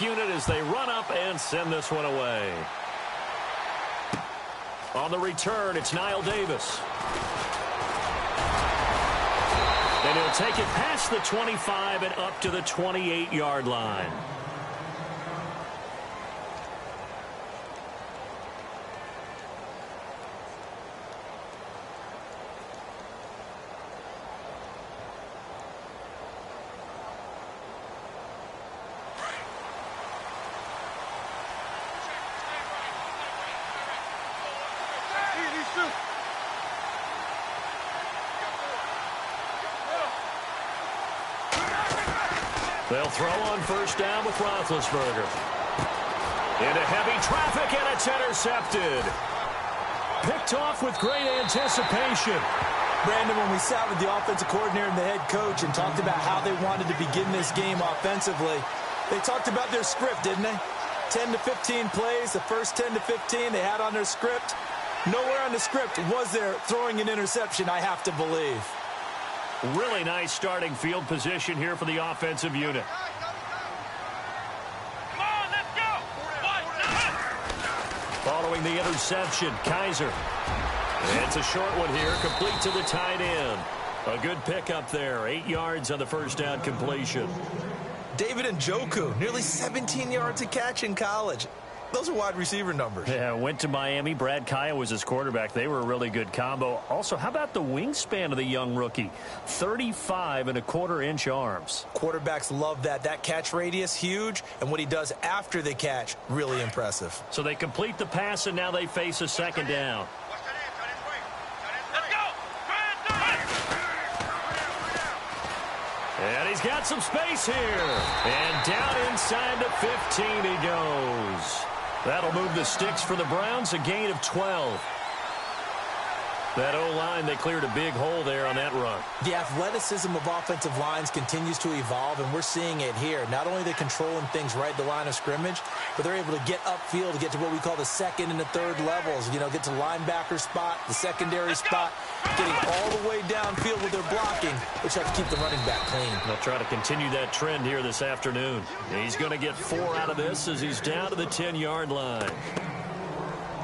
half unit as they run up and send this one away. On the return, it's Niall Davis. And he'll take it past the 25 and up to the 28-yard line. They'll throw on first down with Roethlisberger. Into heavy traffic, and it's intercepted. Picked off with great anticipation. Brandon, when we sat with the offensive coordinator and the head coach and talked about how they wanted to begin this game offensively, they talked about their script, didn't they? 10 to 15 plays, the first 10 to 15 they had on their script. Nowhere on the script was there throwing an interception, I have to believe. Really nice starting field position here for the offensive unit. Come on, let's go. Following the interception, Kaiser. It's a short one here, complete to the tight end. A good pickup there, 8 yards on the first down completion. David Njoku, nearly 17 yards a catch in college. Those are wide receiver numbers. Yeah, went to Miami. Brad Kaya was his quarterback. They were a really good combo. Also, how about the wingspan of the young rookie? 35.25-inch arms. Quarterbacks love that. That catch radius, huge. And what he does after the catch, really impressive. So they complete the pass, and now they face a second down. And he's got some space here. And down inside the 15 he goes. That'll move the sticks for the Browns, a gain of 12. That O-line, they cleared a big hole there on that run. The athleticism of offensive lines continues to evolve, and we're seeing it here. Not only are they controlling things right at the line of scrimmage, but they're able to get upfield to get to what we call the second and the third levels. You know, get to linebacker spot, the secondary spot, getting all the way downfield with their blocking, which helps keep the running back clean. They'll try to continue that trend here this afternoon. He's going to get 4 out of this as he's down to the 10-yard line.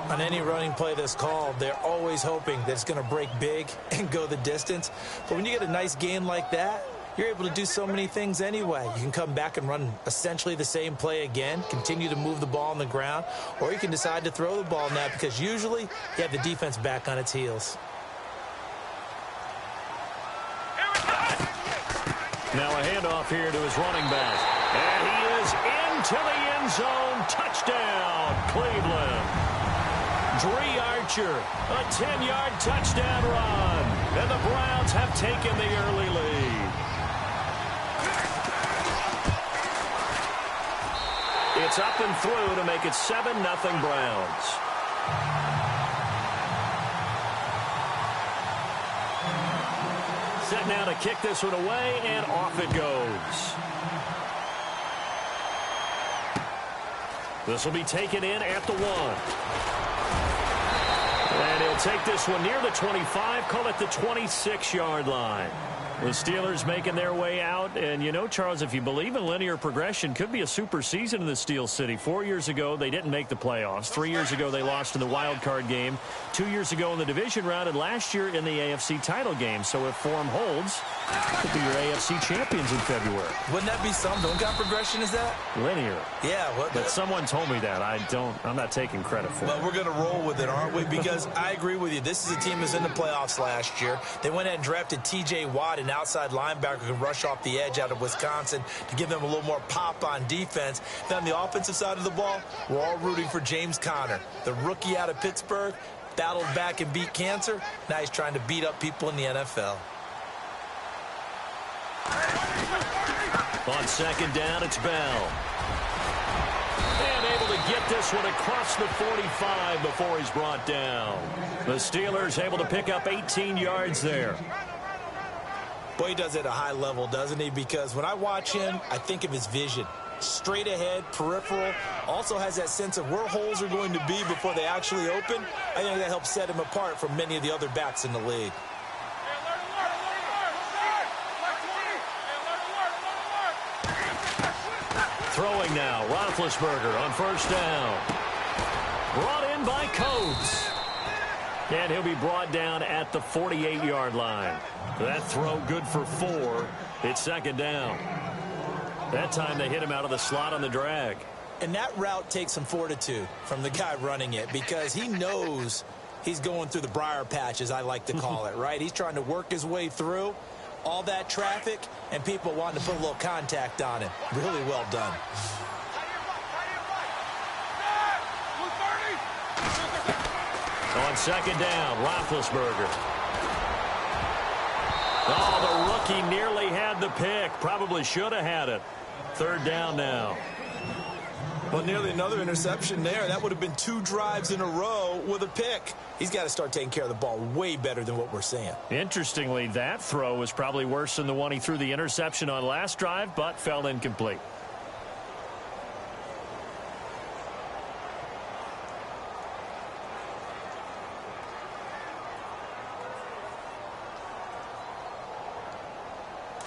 On any running play that's called, they're always hoping that it's going to break big and go the distance. But when you get a nice gain like that, you're able to do so many things anyway. You can come back and run essentially the same play again, continue to move the ball on the ground, or you can decide to throw the ball now because usually you have the defense back on its heels. Now a handoff here to his running back. And he is into the end zone. Touchdown, Cleveland. Dree Archer, a 10-yard touchdown run. And the Browns have taken the early lead. It's up and through to make it 7-0 Browns. Set now to kick this one away, and off it goes. This will be taken in at the 1. And he'll take this one near the 25, call it the 26-yard line. The Steelers making their way out. And, you know, Charles, if you believe in linear progression, could be a super season in the Steel City. 4 years ago, they didn't make the playoffs. 3 years ago, they lost in the wild card game. 2 years ago in the division round, and last year in the AFC title game. So if form holds, could be your AFC champions in February. Wouldn't that be something? What kind of progression is that? Linear. Yeah. But someone told me that. I'm not taking credit for it. Well, we're going to roll with it, aren't we? Because I agree with you. This is a team that's in the playoffs last year. They went ahead and drafted T.J. Watt, an outside linebacker who can rush off the edge out of Wisconsin to give them a little more pop on defense. Then on the offensive side of the ball, we're all rooting for James Conner, the rookie out of Pittsburgh, battled back and beat cancer. Now he's trying to beat up people in the NFL. On second down, it's Bell. And able to get this one across the 45 before he's brought down. The Steelers able to pick up 18 yards there. Boy, he does it at a high level, doesn't he? Because when I watch him, I think of his vision. Straight ahead, peripheral. Also has that sense of where holes are going to be before they actually open. I think that helps set him apart from many of the other backs in the league. Throwing now, Roethlisberger on first down. Brought in by Coates. And he'll be brought down at the 48-yard line. That throw good for 4. It's second down. That time they hit him out of the slot on the drag. And that route takes some fortitude from the guy running it because he knows he's going through the briar patch, as I like to call it, right? He's trying to work his way through all that traffic and people wanting to put a little contact on him. Really well done. On second down, Roethlisberger. Oh, the rookie nearly had the pick. Probably should have had it. Third down now. Well, nearly another interception there. That would have been 2 drives in a row with a pick. He's got to start taking care of the ball way better than what we're seeing. Interestingly, that throw was probably worse than the one he threw the interception on last drive, but fell incomplete.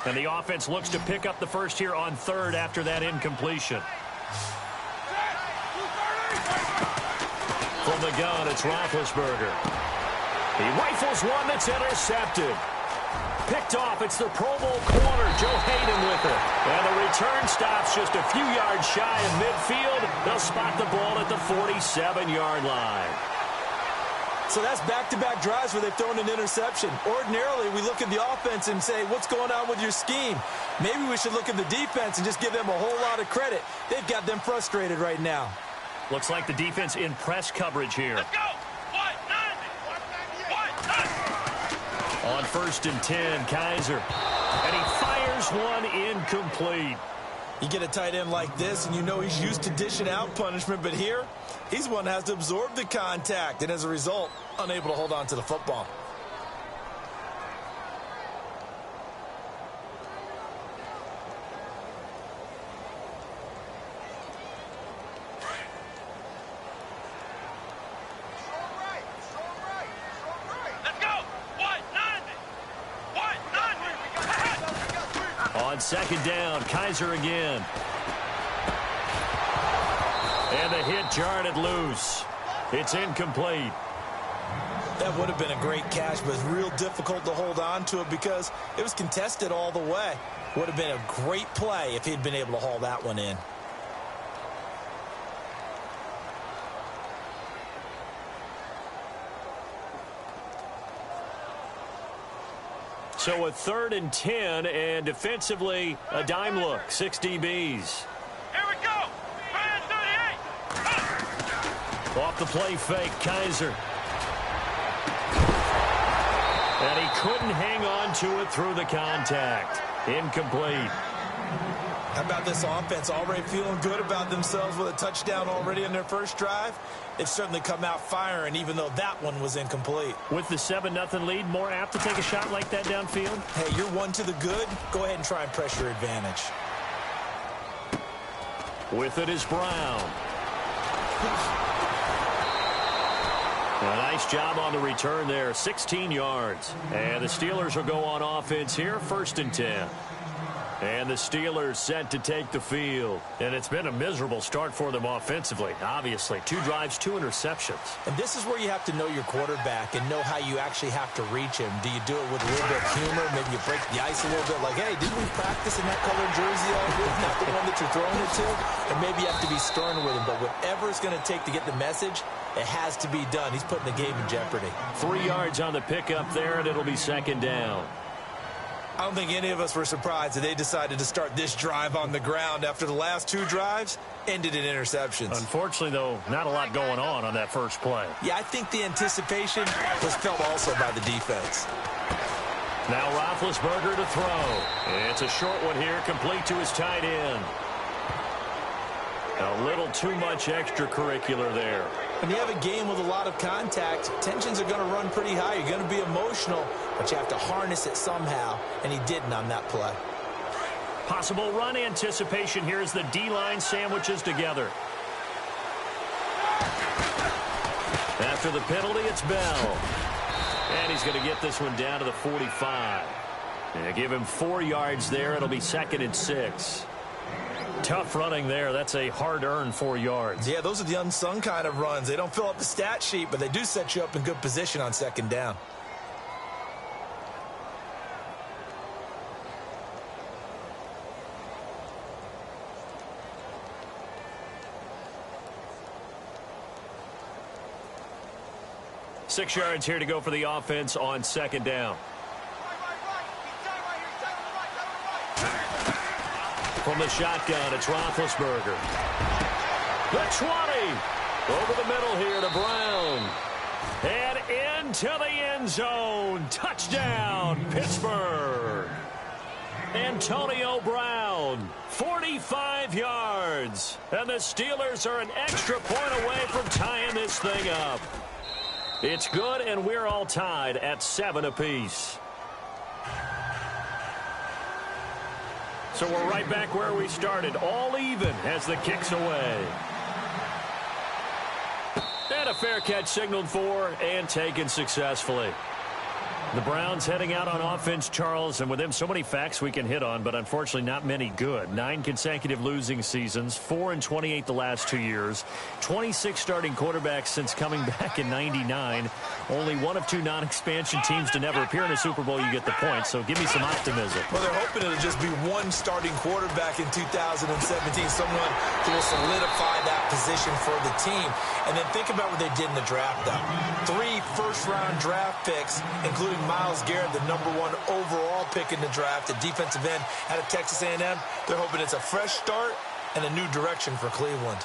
And the offense looks to pick up the first here on third after that incompletion. From the gun, it's Roethlisberger. He rifles one that's intercepted. Picked off, it's the Pro Bowl corner, Joe Hayden with it. And the return stops just a few yards shy of midfield. They'll spot the ball at the 47-yard line. So that's back-to-back drives where they've thrown an interception. Ordinarily, we look at the offense and say, what's going on with your scheme? Maybe we should look at the defense and just give them a whole lot of credit. They've got them frustrated right now. Looks like the defense in press coverage here. Let's go. 190. On first and 10, Kaiser. And he fires one incomplete. You get a tight end like this, and you know he's used to dishing out punishment, but here, he's one that has to absorb the contact, and as a result, unable to hold on to the football. Second down, Kaiser again. And the hit jarred it loose. It's incomplete. That would have been a great catch, but it's real difficult to hold on to it because it was contested all the way. Would have been a great play if he'd been able to haul that one in. So a 3rd and 10, and defensively, a dime look. 6 DBs. Here we go. 38. Off the play fake, Kaiser. And he couldn't hang on to it through the contact. Incomplete. How about this offense already feeling good about themselves with a touchdown already in their first drive? They've certainly come out firing, even though that one was incomplete. With the 7-0 lead, more apt to take a shot like that downfield? Hey, you're one to the good. Go ahead and try and press your advantage. With it is Brown. A nice job on the return there, 16 yards. And the Steelers will go on offense here, 1st and 10. And the Steelers set to take the field. And it's been a miserable start for them offensively, obviously. 2 drives, 2 interceptions. And this is where you have to know your quarterback and know how you actually have to reach him. Do you do it with a little bit of humor? Maybe you break the ice a little bit like, hey, didn't we practice in that colored jersey all week? Not the one that you're throwing it to? And maybe you have to be stern with him. But whatever it's going to take to get the message, it has to be done. He's putting the game in jeopardy. 3 yards on the pickup there, and it'll be 2nd down. I don't think any of us were surprised that they decided to start this drive on the ground after the last 2 drives ended in interceptions. Unfortunately, though, not a lot going on that first play. Yeah, I think the anticipation was felt also by the defense. Now Roethlisberger to throw. It's a short one here, complete to his tight end. A little too much extracurricular there. When you have a game with a lot of contact, tensions are going to run pretty high. You're going to be emotional, but you have to harness it somehow, and he didn't on that play. Possible run anticipation here as the D-line sandwiches together. After the penalty, it's Bell. And he's going to get this one down to the 45. And give him 4 yards there. It'll be 2nd and 6. Tough running there. That's a hard-earned 4 yards. Yeah, those are the unsung kind of runs. They don't fill up the stat sheet, but they do set you up in good position on second down. Six yards here to go for the offense on second down. From the shotgun, it's Roethlisberger. The 20. Over the middle here to Brown. And into the end zone. Touchdown, Pittsburgh. Antonio Brown, 45 yards. And the Steelers are an extra point away from tying this thing up. It's good, and we're all tied at 7 apiece. So we're right back where we started, all even as the kick's away. And a fair catch signaled for and taken successfully. The Browns heading out on offense, Charles, and with them so many facts we can hit on, but unfortunately not many good. 9 consecutive losing seasons, 4-28 the last 2 years, 26 starting quarterbacks since coming back in '99. Only one of 2 non-expansion teams to never appear in a Super Bowl. You get the point, so give me some optimism. Well, they're hoping it'll just be one starting quarterback in 2017, someone who will solidify that position for the team. And then think about what they did in the draft, though. 3 first-round draft picks, including Myles Garrett, the #1 overall pick in the draft, a defensive end out of Texas A&M. They're hoping it's a fresh start and a new direction for Cleveland.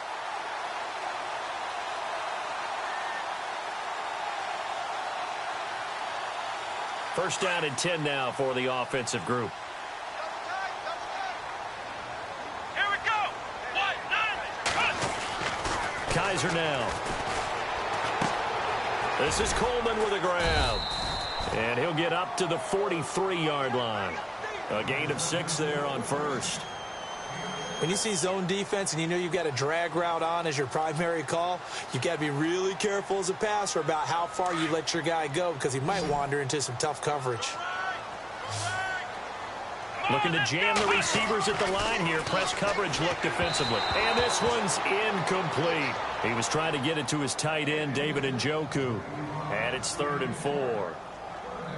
First down and 10 now for the offensive group. Here we go. Kaiser now. This is Coleman with a grab. And he'll get up to the 43-yard line. A gain of 6 there on first. When you see zone defense and you know you've got a drag route on as your primary call, you've got to be really careful as a passer about how far you let your guy go because he might wander into some tough coverage. Looking to jam the receivers at the line here. Press coverage look defensively. And this one's incomplete. He was trying to get it to his tight end, David Njoku. And it's 3rd and 4.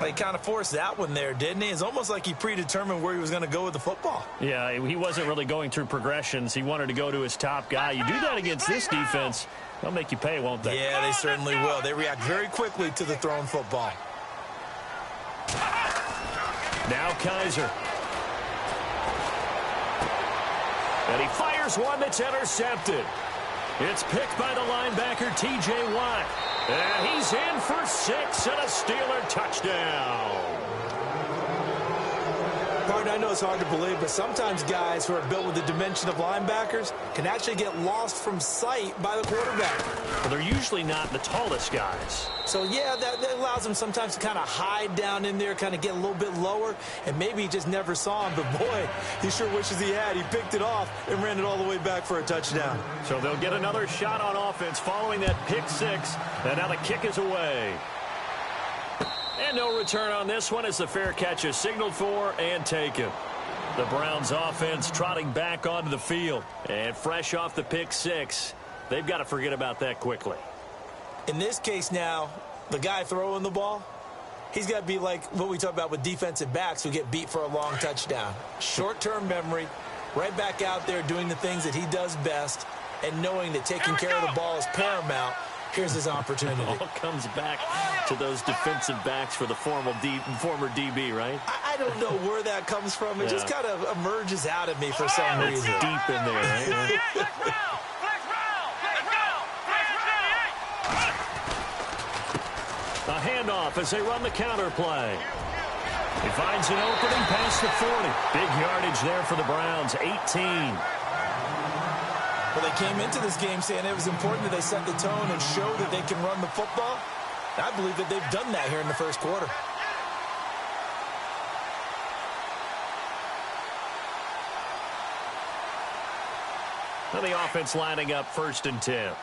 He kind of forced that one there, didn't he? It's almost like he predetermined where he was going to go with the football. Yeah, he wasn't really going through progressions. He wanted to go to his top guy. You do that against this defense, they'll make you pay, won't they? Yeah, they certainly will. They react very quickly to the thrown football. Now Kaiser. And he fires one that's intercepted. It's picked by the linebacker, T.J. Watt. And he's in for 6 and a Steeler touchdown. Partner, I know it's hard to believe, but sometimes guys who are built with the dimension of linebackers can actually get lost from sight by the quarterback. Well, they're usually not the tallest guys. So, yeah, that allows them sometimes to kind of hide down in there, kind of get a little bit lower, and maybe he just never saw him. But, boy, he sure wishes he had. He picked it off and ran it all the way back for a touchdown. So they'll get another shot on offense following that pick 6, and now the kick is away. And no return on this one as the fair catch is signaled for and taken. The Browns offense trotting back onto the field. And fresh off the pick 6, they've got to forget about that quickly. In this case now, the guy throwing the ball, he's got to be like what we talk about with defensive backs who get beat for a long touchdown. Short-term memory, right back out there doing the things that he does best, and knowing that taking care of the ball is paramount. Here's his opportunity. It all comes back to those defensive backs for the former DB, right? I don't know where that comes from. It just kind of emerges out of me for some reason. It's deep in there, right? A handoff as they run the counter play. He finds an opening past the 40. Big yardage there for the Browns, 18. Well, they came into this game saying it was important that they set the tone and show that they can run the football. I believe that they've done that here in the first quarter. Now the offense lining up 1st and 10.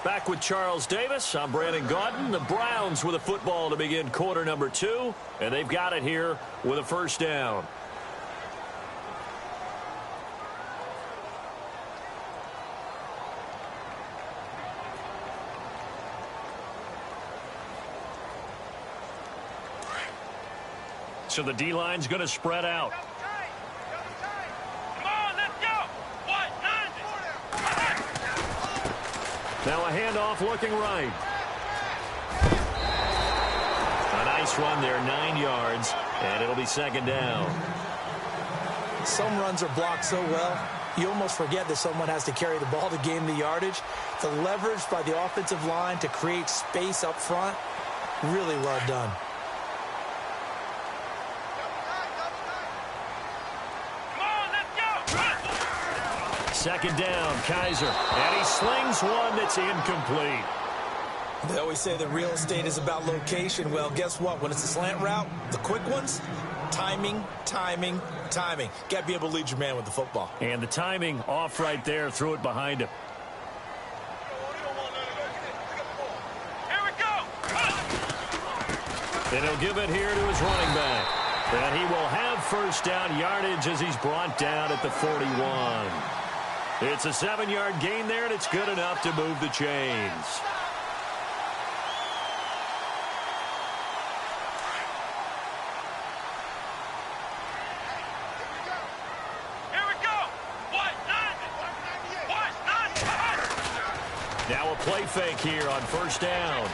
Back with Charles Davis. I'm Brandon Gaudin. The Browns with a football to begin quarter number 2, and they've got it here with a first down. So the D-line's going to spread out. Come on, let's go. What? 90. Now a handoff looking right. A nice run there, 9 yards, and it'll be second down. Some runs are blocked so well, you almost forget that someone has to carry the ball to gain the yardage. The leverage by the offensive line to create space up front, really well done. Second down, Kaiser, and he slings one that's incomplete. They always say that real estate is about location. Well, guess what? When it's a slant route, the quick ones, timing, timing, timing. Got to be able to lead your man with the football. And the timing off right there, threw it behind him. Here we go. And he'll give it here to his running back. And he will have first down yardage as he's brought down at the 41. It's a 7-yard gain there, and it's good enough to move the chains. Here we go. What? 90. What? 90. Now a play fake here on first down.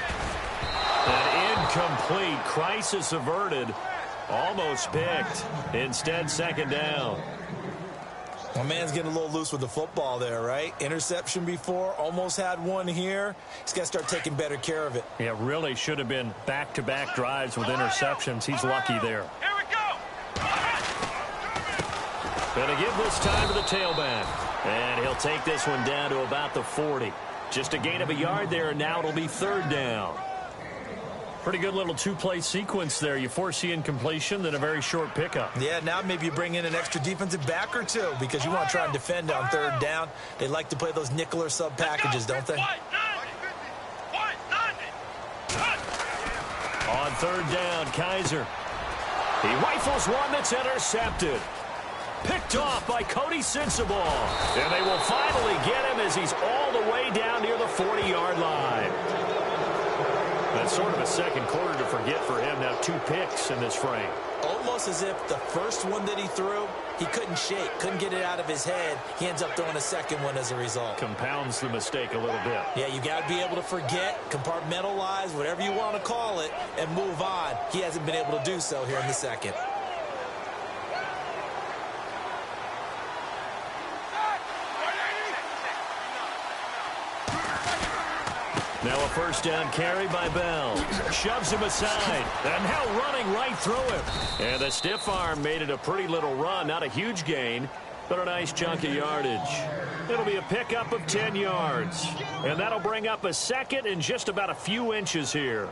An incomplete. Crisis averted. Almost picked. Instead, second down. My man's getting a little loose with the football there, right? Interception before, almost had one here. He's got to start taking better care of it. Yeah, really should have been back-to-back drives with interceptions. He's lucky there. Here we go. Going to give this time to the tailback. And he'll take this one down to about the 40. Just a gain of a yard there, and now it'll be third down. Pretty good little two-play sequence there. You force the incompletion, then a very short pickup. Yeah, now maybe you bring in an extra defensive back or two because you want to try and defend on third down. They like to play those nickel or sub packages, don't they? What? 90. What? 90. On third down, Kaiser. He rifles one that's intercepted. Picked off by Cody Sensible. And they will finally get him as he's all the way down near the 40-yard line. That's sort of a second quarter to forget for him. Now 2 picks in this frame. Almost as if the first one that he threw, he couldn't shake, couldn't get it out of his head. He ends up throwing a second one as a result. Compounds the mistake a little bit. Yeah, you got to be able to forget, compartmentalize, whatever you want to call it, and move on. He hasn't been able to do so here in the second. Now a first down carry by Bell. Shoves him aside. And now running right through him. And the stiff arm made it a pretty little run. Not a huge gain, but a nice chunk of yardage. It'll be a pickup of 10 yards. And that'll bring up a second and just about a few inches here.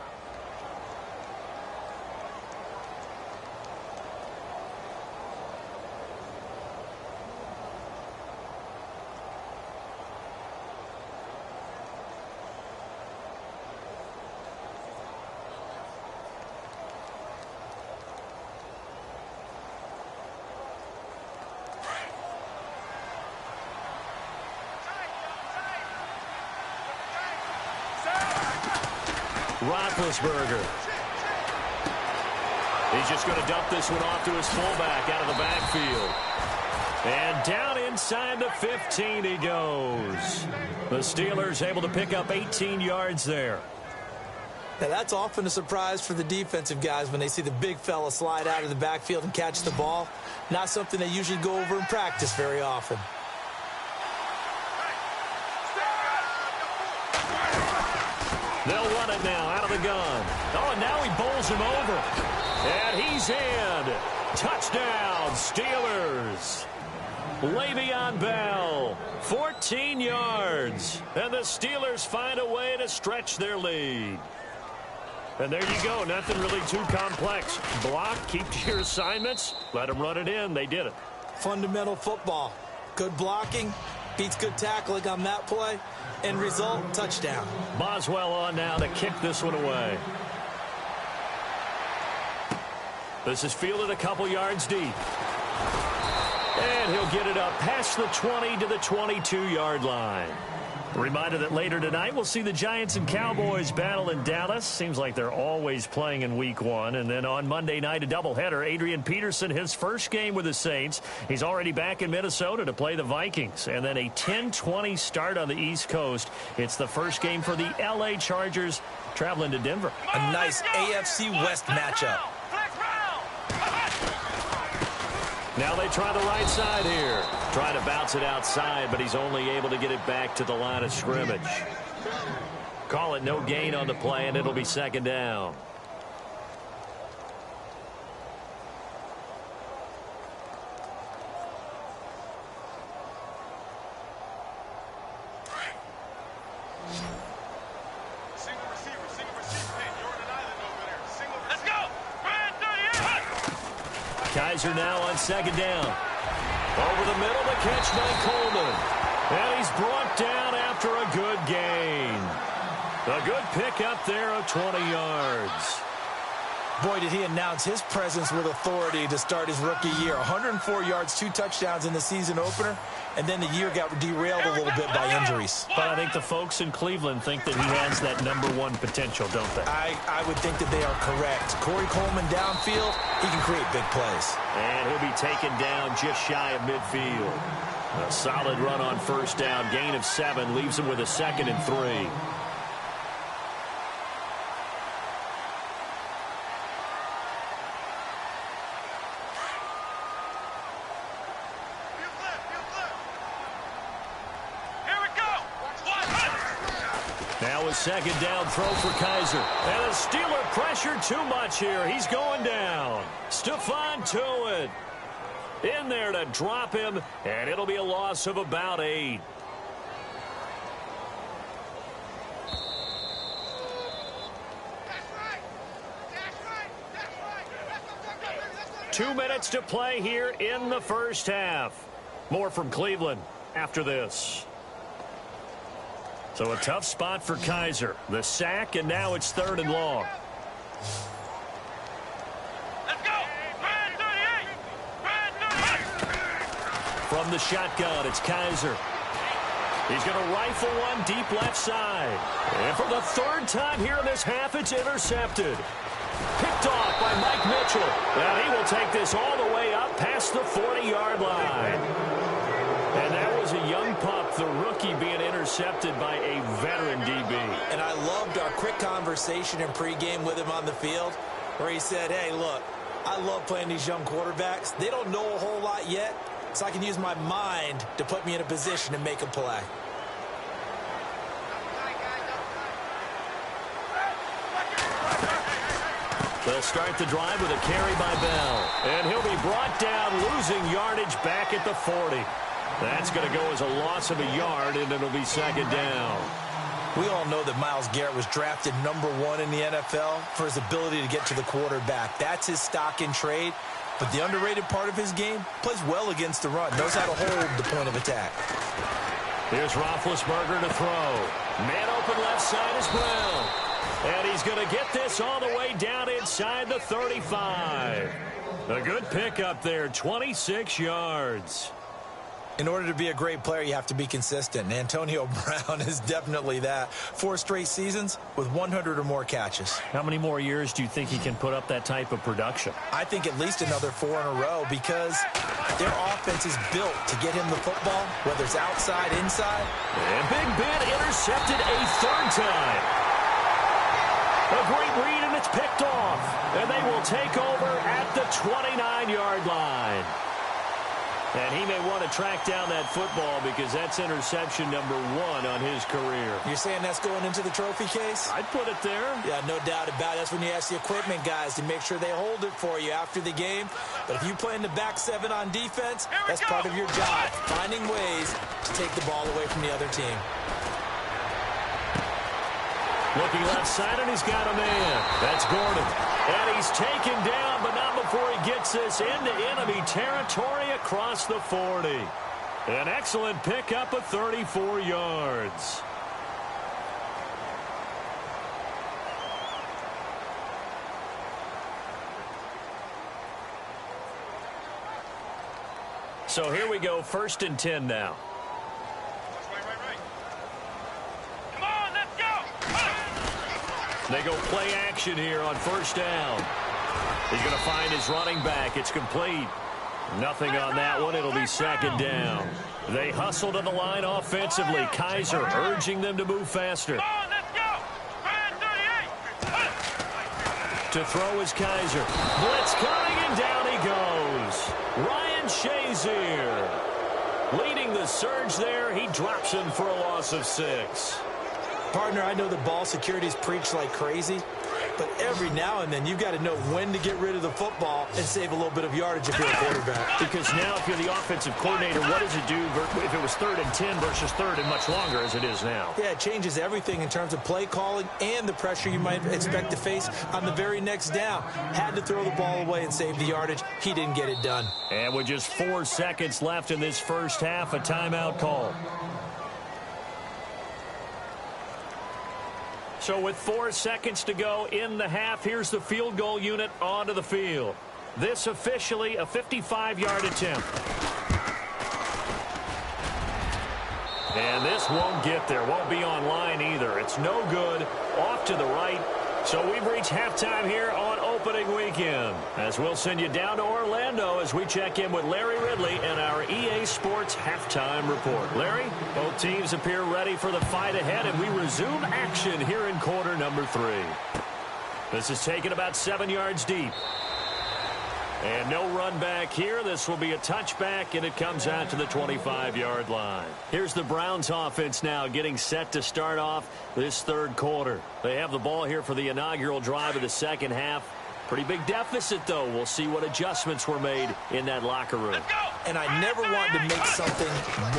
Roethlisberger. He's just going to dump this one off to his fullback out of the backfield. And down inside the 15 he goes. The Steelers able to pick up 18 yards there. Now, that's often a surprise for the defensive guys when they see the big fella slide out of the backfield and catch the ball. Not something they usually go over in practice very often. They'll run it now out of the gun. Oh, and now he bowls him over. And he's in. Touchdown, Steelers. Le'Veon Bell, 14 yards. And the Steelers find a way to stretch their lead. And there you go. Nothing really too complex. Block, keep to your assignments. Let them run it in. They did it. Fundamental football. Good blocking, Beats good tackling on that play. End result, touchdown. Boswell on now to kick this one away. This is fielded a couple yards deep. And he'll get it up past the 20 to the 22-yard line. A reminder that later tonight we'll see the Giants and Cowboys battle in Dallas. Seems like they're always playing in week 1. And then on Monday night, a doubleheader. Adrian Peterson, his first game with the Saints. He's already back in Minnesota to play the Vikings. And then a 10-20 start on the East Coast. It's the first game for the L.A. Chargers traveling to Denver. A nice AFC West matchup. Now they try the right side here. Trying to bounce it outside, but he's only able to get it back to the line of scrimmage. Call it no gain on the play, and it'll be second down. Kaiser now on second down. Over the middle, the catch by Coleman. And he's brought down after a good gain. A good pickup there of 20 yards. Boy, did he announce his presence with authority to start his rookie year. 104 yards, 2 touchdowns in the season opener, and then the year got derailed a little bit by injuries. But I think the folks in Cleveland think that he has that #1 potential, don't they? I would think that they are correct. Corey Coleman downfield, he can create big plays. And he'll be taken down just shy of midfield. A solid run on first down, gain of 7, leaves him with a 2nd and 3. Now a second down throw for Kaiser. And the Steeler pressure too much here. He's going down. Stephon Tuitt in there to drop him, and it'll be a loss of about 8. Two minutes to play here in the first half. More from Cleveland after this. So a tough spot for Kaiser. The sack, and now it's 3rd and long. Let's go! Brad 38! Brad 38! From the shotgun, it's Kaiser. He's going to rifle one deep left side. And for the 3rd time here in this half, it's intercepted. Picked off by Mike Mitchell. And he will take this all the way up past the 40-yard line. And that was a young pup, the rookie, being intercepted by a veteran DB. And I loved our quick conversation in pregame with him on the field where he said, hey, look, I love playing these young quarterbacks. They don't know a whole lot yet, so I can use my mind to put me in a position to make a play. They'll start the drive with a carry by Bell. And he'll be brought down, losing yardage back at the 40. That's going to go as a loss of a yard, and it'll be second down. We all know that Myles Garrett was drafted #1 in the NFL for his ability to get to the quarterback. That's his stock in trade. But the underrated part of his game, plays well against the run, knows how to hold the point of attack. Here's Roethlisberger to throw. Man open left side is Brown. And he's going to get this all the way down inside the 35. A good pickup there, 26 yards. In order to be a great player, you have to be consistent. And Antonio Brown is definitely that. 4 straight seasons with 100 or more catches. How many more years do you think he can put up that type of production? I think at least another 4 in a row because their offense is built to get him the football, whether it's outside, inside. And Big Ben intercepted a 3rd time. A great read, and it's picked off. And they will take over at the 29-yard line. And he may want to track down that football because that's interception #1 on his career. You're saying that's going into the trophy case? I'd put it there. Yeah, no doubt about it. That's when you ask the equipment guys to make sure they hold it for you after the game. But if you play in the back 7 on defense, that's part of your job, finding ways to take the ball away from the other team. Looking left side, and he's got a man. That's Gordon. And he's taken down, but not before he gets this into enemy territory across the 40. An excellent pickup of 34 yards. So here we go, 1st and 10 now. Come on, let's go. They go play action here on 1st down. He's going to find his running back. It's complete. Nothing on that one. It'll be 2nd down. They hustle to the line offensively. Kaiser urging them to move faster. Come on, let's go. 38. To throw is Kaiser. Blitz coming, and down he goes. Ryan Shazier leading the surge there. He drops him for a loss of 6. Partner, I know the ball security's preached like crazy, but every now and then you've got to know when to get rid of the football and save a little bit of yardage if you're a quarterback. Because now if you're the offensive coordinator, what does it do if it was 3rd and 10 versus 3rd and much longer as it is now? Yeah, it changes everything in terms of play calling and the pressure you might expect to face on the very next down. Had to throw the ball away and save the yardage. He didn't get it done. And with just 4 seconds left in this first half, a timeout call. So with 4 seconds to go in the half, here's the field goal unit onto the field. This officially a 55-yard attempt. And this won't get there. Won't be online either. It's no good. Off to the right. So we've reached halftime here on opening weekend. As we'll send you down to Orlando as we check in with Larry Ridley and our EA Sports halftime report. Larry, both teams appear ready for the fight ahead, and we resume action here in quarter number 3. This is taken about 7 yards deep. And no run back here. This will be a touchback, and it comes out to the 25-yard line. Here's the Browns offense now getting set to start off this 3rd quarter. They have the ball here for the inaugural drive of the second half. Pretty big deficit, though. We'll see what adjustments were made in that locker room. And I never want to make something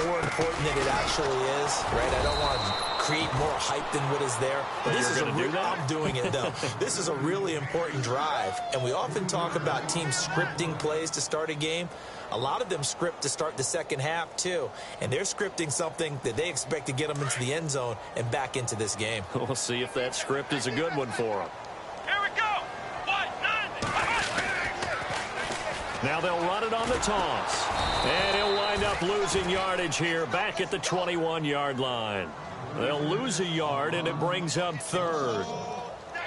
more important than it actually is, right? I don't want to create more hype than what is there. But this is I'm doing it, though. This is a really important drive. And we often talk about teams scripting plays to start a game. A lot of them script to start the second half, too. And they're scripting something that they expect to get them into the end zone and back into this game. We'll see if that script is a good one for them. Here we go. Now they'll run it on the toss. And he'll wind up losing yardage here back at the 21-yard line. They'll lose a yard, and it brings up 3rd.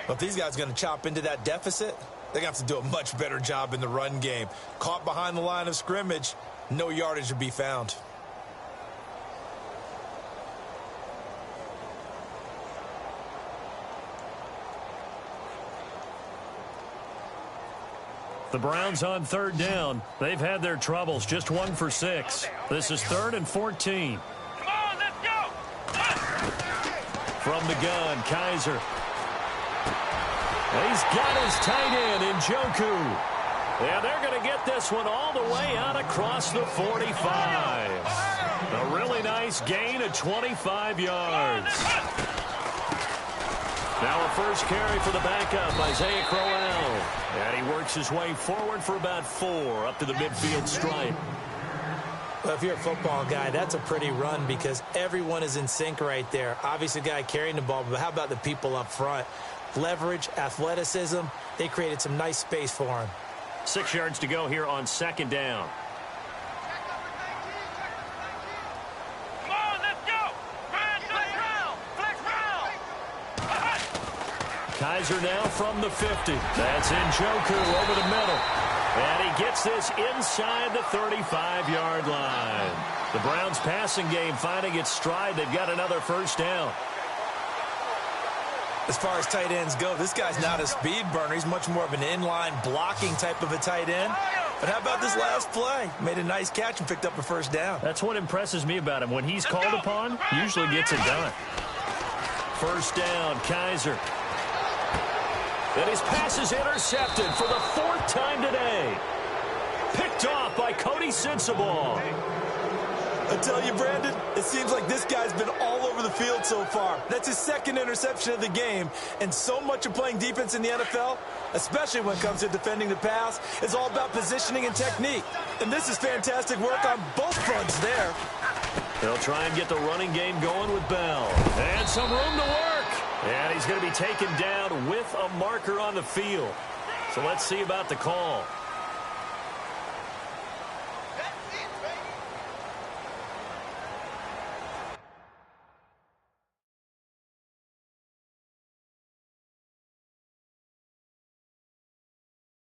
But if these guys are going to chop into that deficit, they're going to have to do a much better job in the run game. Caught behind the line of scrimmage, no yardage to be found. The Browns on 3rd down. They've had their troubles. Just 1 for 6. This is 3rd and 14. Come on, let's go. From the gun, Kaiser. He's got his tight end in Njoku. Yeah, they're going to get this one all the way out across the 45. A really nice gain of 25 yards. Now a first carry for the backup, Isaiah Crowell. And he works his way forward for about 4 up to the midfield stripe. Well, if you're a football guy, that's a pretty run because everyone is in sync right there. Obviously, the guy carrying the ball, but how about the people up front? Leverage, athleticism, they created some nice space for him. 6 yards to go here on 2nd down. Come on, let's go. Kaiser now from the 50. That's Njoku over the middle. And he gets this inside the 35-yard line. The Browns passing game finding its stride. They've got another first down. As far as tight ends go, this guy's not a speed burner. He's much more of an inline blocking type of a tight end. But how about this last play? Made a nice catch and picked up a first down. That's what impresses me about him. When he's called upon, he usually gets it done. First down, Kaiser. And his pass is intercepted for the 4th time today. Picked off by Cody Sensabaugh. I tell you, Brandon, it seems like this guy's been all over over the field so far. That's his second interception of the game. And so much of playing defense in the NFL, especially when it comes to defending the pass, is all about positioning and technique. And this is fantastic work on both fronts there. They'll try and get the running game going with Bell. And some room to work. And he's going to be taken down with a marker on the field. So let's see about the call.